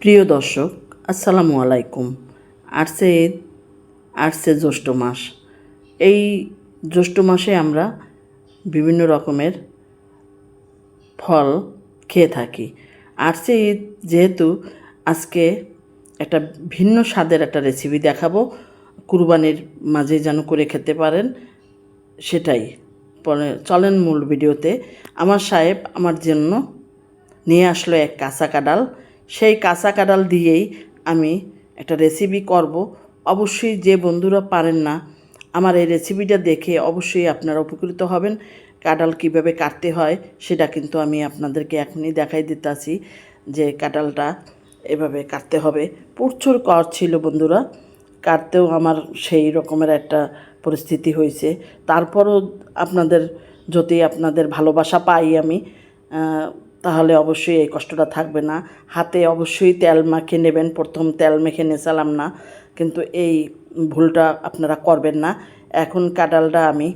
প্রিয় দর্শক, আসসালামু আলাইকুম। আসছে ঈদ, আসছে জ্যৈষ্ঠ মাস। এই জ্যৈষ্ঠ মাসে আমরা বিভিন্ন রকমের ফল খেয়ে থাকি। আসছে ঈদ যেহেতু, আজকে একটা ভিন্ন স্বাদের একটা রেসিপি দেখাবো, কুরবানির মাঝে যেন করে খেতে পারেন সেটাই। পরে চলেন মূল ভিডিওতে। আমার সাহেব আমার জন্য নিয়ে আসলো এক কাঁচা কাঁঠাল। সেই কাঁচা কাঁঠাল দিয়েই আমি একটা রেসিপি করব। অবশ্যই যে বন্ধুরা পারেন না, আমার এই রেসিপিটা দেখে অবশ্যই আপনারা উপকৃত হবেন। কাঁঠাল কীভাবে কাটতে হয় সেটা কিন্তু আমি আপনাদেরকে এখনই দেখাই দিতেছি, যে কাঁঠালটা এভাবে কাটতে হবে। প্রচুর কর ছিল বন্ধুরা, কাটতেও আমার সেই রকমের একটা পরিস্থিতি হয়েছে। তারপরও যদি আপনাদের ভালোবাসা পাই আমি, তাহলে অবশ্যই এই কষ্টটা থাকবে না। হাতে অবশ্যই তেল মাখিয়ে নেবেন। প্রথম তেল মেখে নেছালাম না, কিন্তু এই ভুলটা আপনারা করবেন না। এখন কাঁঠালটা আমি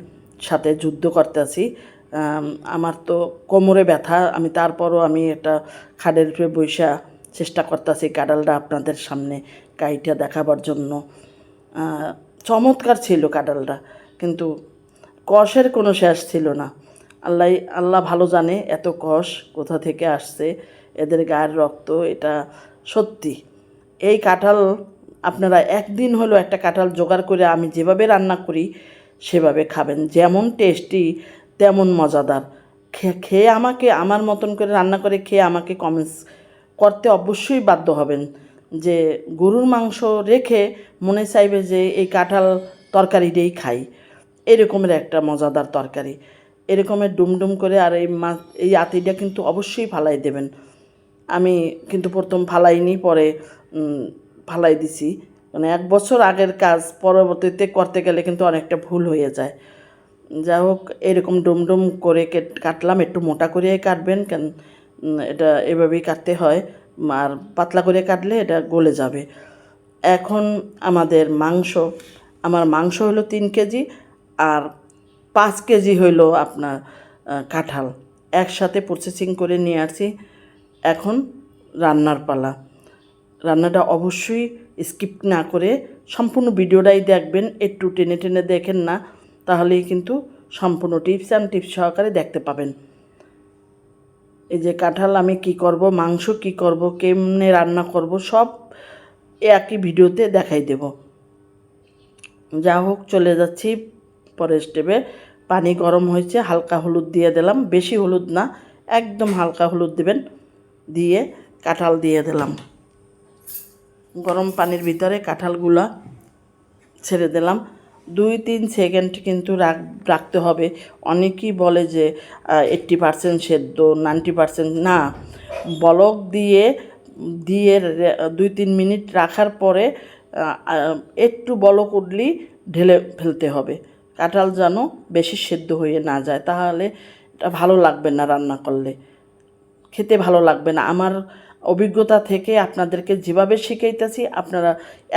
সাথে যুদ্ধ করতেছি। আমার তো কোমরে ব্যথা, তারপরও আমি একটা খাটের উপরে বইসা চেষ্টা করতেছি কাঁঠালটা আপনাদের সামনে কাইটা দেখাবার জন্য। চমৎকার ছিল কাঁঠালটা, কিন্তু কষের কোনো শেষ ছিল না। আল্লাহ ভালো জানে এত কষ কোথা থেকে আসছে, এদের গায়ের রক্ত। এটা সত্যি। এই কাঁঠাল আপনারা একদিন হলো একটা কাঁঠাল জোগাড় করে আমি যেভাবে রান্না করি সেভাবে খাবেন। যেমন টেস্টি তেমন মজাদার। খেয়ে আমাকে আমার মতন করে রান্না করে খেয়ে আমাকে কমেন্টস করতে অবশ্যই বাধ্য হবেন, যে গরুর মাংস রেখে মনে চাইবে যে এই কাঁঠাল তরকারিটাই খাই। এরকমের একটা মজাদার তরকারি, এরকমের ডুমডুম করে। আর এই আতিটা কিন্তু অবশ্যই ফালাই দেবেন। আমি কিন্তু প্রথম ফালাইনি, পরে ফালাই দিছি। মানে 1 বছর আগের কাজ পরবর্তীতে করতে গেলে কিন্তু অনেকটা ভুল হয়ে যায়। যাই হোক, এরকম ডুমডুম করে কাটলাম। একটু মোটা করে কাটবেন, কেন এটা এভাবেই কাটতে হয়। আর পাতলা করে কাটলে এটা গলে যাবে। এখন আমার মাংস হলো 3 কেজি, আর 5 কেজি হইল আপনার কাঁঠাল। একসাথে প্রসেসিং করে নিয়ে আসছি। এখন রান্নার পালা। রান্নাটা অবশ্যই স্কিপ না করে সম্পূর্ণ ভিডিওটাই দেখবেন। একটু টেনে টেনে দেখেন না, তাহলেই কিন্তু সম্পূর্ণ টিপস সহকারে দেখতে পাবেন। এই যে কাঁঠাল আমি কি করব, মাংস কি করব, কেমনে রান্না করব, সব একই ভিডিওতে দেখাই দেব। যা হোক, চলে যাচ্ছি পরের স্টেপে। পানি গরম হয়েছে, হালকা হলুদ দিয়ে দিলাম। বেশি হলুদ না, একদম হালকা হলুদ দেবেন। দিয়ে কাঁঠাল দিয়ে দিলাম। গরম পানির ভিতরে কাঁঠালগুলা ছেড়ে দিলাম। 2-3 সেকেন্ড কিন্তু রাখতে হবে। অনেকেই বলে যে 80% সেদ্ধ, 90% না। বলক দিয়ে 2-3 মিনিট রাখার পরে একটু বলক উঠলেই ঢেলে ফেলতে হবে। কাঁঠাল যেন বেশি সেদ্ধ হয়ে না যায়, তাহলে এটা ভালো লাগবে না, রান্না করলে খেতে ভালো লাগবে না। আমার অভিজ্ঞতা থেকে আপনাদেরকে যেভাবে শিখাইতেছি, আপনারা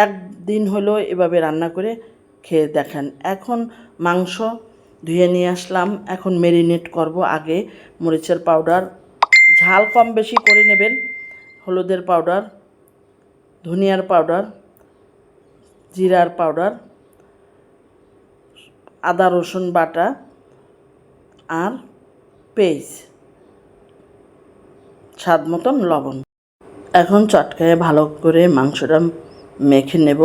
একদিন হলেও এভাবে রান্না করে খেয়ে দেখেন। এখন মাংস ধুয়ে নিয়ে আসলাম। এখন ম্যারিনেট করব। আগে মরিচের পাউডার, ঝাল কম বেশি করে নেবেন, হলুদের পাউডার, ধনিয়ার পাউডার, জিরার পাউডার, আদা রসুন বাটা, আর পেঁয়াজ, স্বাদ মতন লবণ। এখন চটকায় ভালো করে মাংসটা মেখে নেব।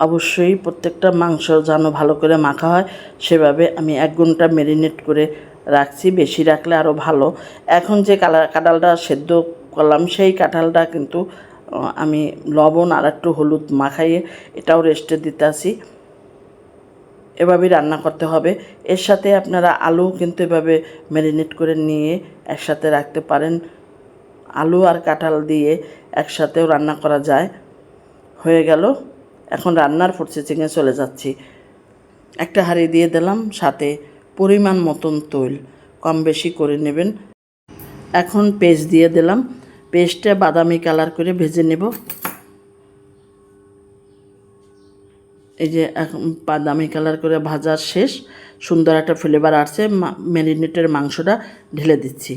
অবশ্যই প্রত্যেকটা মাংস যেন ভালো করে মাখা হয়, সেভাবে আমি 1 ঘন্টা ম্যারিনেট করে রাখছি। বেশি রাখলে আরও ভালো। এখন যে কাঁঠালটা সেদ্ধ করলাম, সেই কাঁঠালটা কিন্তু আমি লবণ আর একটু হলুদ মাখাইয়ে এটাও রেস্টে দিতে আসি। এভাবেই রান্না করতে হবে। এর সাথে আপনারা আলু কিন্তু এভাবে ম্যারিনেট করে নিয়ে একসাথে রাখতে পারেন। আলু আর কাঁঠাল দিয়ে একসাথেও রান্না করা যায়। হয়ে গেল। এখন রান্নার প্রসেসিংয়ে চলে যাচ্ছি। একটা হাঁড়ি দিয়ে দিলাম, সাথে পরিমাণ মতন তৈল, কম বেশি করে নেবেন। এখন পেস্ট দিয়ে দিলাম। পেস্টটা বাদামি কালার করে ভেজে নেব। এই যে এখন বাদামি কালার করে ভাজা শেষ। সুন্দর একটা ফ্লেভার আসছে। ম্যারিনেটের মাংসটা ঢেলে দিচ্ছি,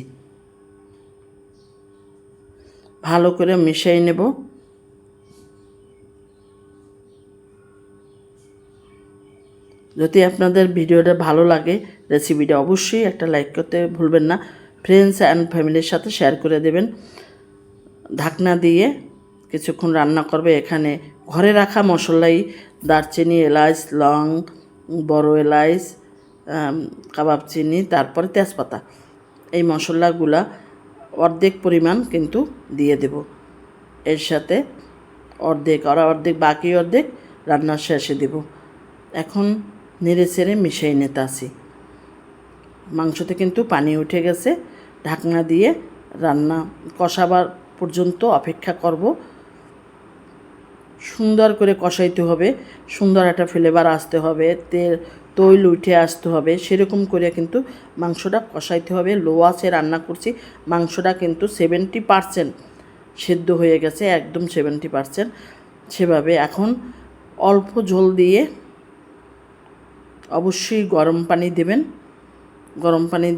ভালো করে মিশিয়ে নেব। যদি আপনাদের ভিডিওটা ভালো লাগে রেসিপিটা অবশ্যই একটা লাইক করতে ভুলবেন না, ফ্রেন্ডস অ্যান্ড ফ্যামিলির সাথে শেয়ার করে দেবেন। ঢাকনা দিয়ে কিছুক্ষণ রান্না করবে। এখানে ঘরে রাখা মশলাই দারচিনি, এলাচ, লং, বড় এলাচ, কাবাব চিনি, তারপরে তেজপাতা, এই মশলাগুলা অর্ধেক পরিমাণ কিন্তু দিয়ে দেব এর সাথে, অর্ধেক আর অর্ধেক, বাকি অর্ধেক রান্নার শেষে দেব। এখন নেড়ে চেড়ে মিশিয়ে নিতে আসি। মাংসতে কিন্তু পানি উঠে গেছে। ঢাকনা দিয়ে রান্না কষাবার পর্যন্ত অপেক্ষা করব। সুন্দর করে কষাইতে হবে, সুন্দর একটা ফ্লেভার আসতে হবে, তৈল উঠে আসতে হবে, সেরকম করে কিন্তু মাংসটা কষাইতে হবে। লো আঁচে রান্না করছি। মাংসটা কিন্তু 70% সেদ্ধ হয়ে গেছে, একদম 70%। সেভাবে এখন অল্প ঝোল দিয়ে, অবশ্যই গরম পানি দেবেন। গরম পানি,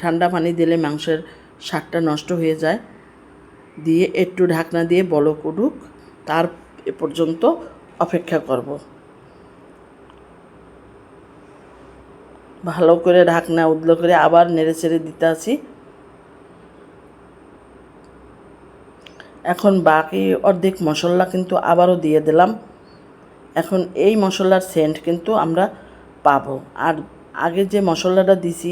ঠান্ডা পানি দিলে মাংসের স্বাদটা নষ্ট হয়ে যায়। দিয়ে একটু ঢাকনা দিয়ে বলক উঠুক, তার এ পর্যন্ত অপেক্ষা করব। ভালো করে ঢাকনা উদলো করে আবার নেড়ে চেড়ে দিতে আছি। এখন বাকি অর্ধেক মশলা কিন্তু আবারও দিয়ে দিলাম। এখন এই মশলার সেন্ট কিন্তু আমরা পাবো। আর আগে যে মশলাটা দিছি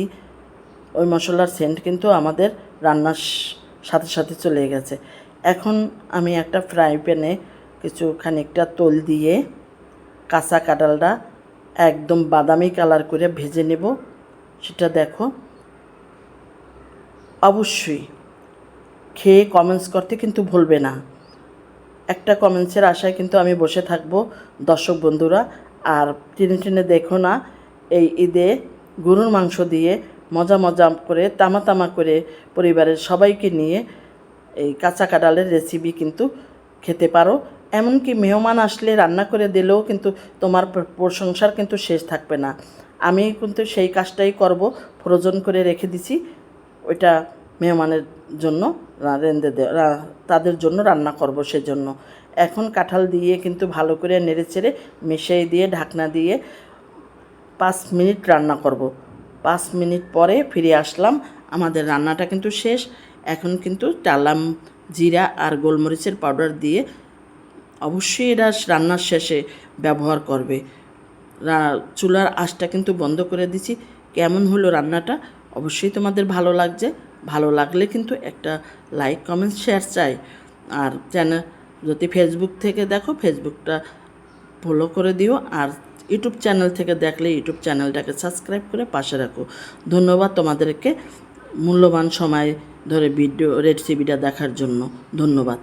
ওই মশলার সেন্ট কিন্তু আমাদের রান্নার সাথে সাথে চলে গেছে। এখন আমি একটা ফ্রাই প্যানে কিছু খানিকটা তেল দিয়ে কাঁচা কাঁঠালটা একদম বাদামি কালার করে ভেজে নেব। সেটা দেখো। অবশ্যই খেয়ে কমেন্টস করতে কিন্তু ভুলবে না। একটা কমেন্টসের আশায় কিন্তু আমি বসে থাকবো দর্শক বন্ধুরা। আর টেনে টেনে দেখো না, এই ঈদে গরুর মাংস দিয়ে মজা মজা করে তামা তামা করে পরিবারের সবাইকে নিয়ে এই কাঁচা কাঁঠালের রেসিপি কিন্তু খেতে পারো। এমনকি মেহমান আসলে রান্না করে দিলেও কিন্তু তোমার প্রশংসার কিন্তু শেষ থাকবে না। আমি কিন্তু সেই কাজটাই করব, ফ্রোজন করে রেখে দিছি, ওইটা মেহমানের জন্য তাদের জন্য রান্না করব সেজন্য। এখন কাঁঠাল দিয়ে কিন্তু ভালো করে নেড়ে চেড়ে মিশিয়ে দিয়ে ঢাকনা দিয়ে 5 মিনিট রান্না করব। 5 মিনিট পরে ফিরে আসলাম। আমাদের রান্নাটা কিন্তু শেষ। এখন কিন্তু টালাম জিরা আর গোলমরিচের পাউডার দিয়ে, অবশ্যই এটা রান্নার শেষে ব্যবহার করবে। চুলার আঁচটা কিন্তু বন্ধ করে দিছি। কেমন হলো রান্নাটা অবশ্যই তোমাদের ভালো লাগছে। ভালো লাগলে কিন্তু একটা লাইক, কমেন্ট, শেয়ার চাই। আর চ্যানেল যদি ফেসবুক থেকে দেখো ফেসবুকটা ফলো করে দিও। আর ইউটিউব চ্যানেল থেকে দেখলে ইউটিউব চ্যানেলটাকে সাবস্ক্রাইব করে পাশে রাখো। ধন্যবাদ তোমাদেরকে মূল্যবান সময় ধরে ভিডিও রেসিপিটা দেখার জন্য। ধন্যবাদ।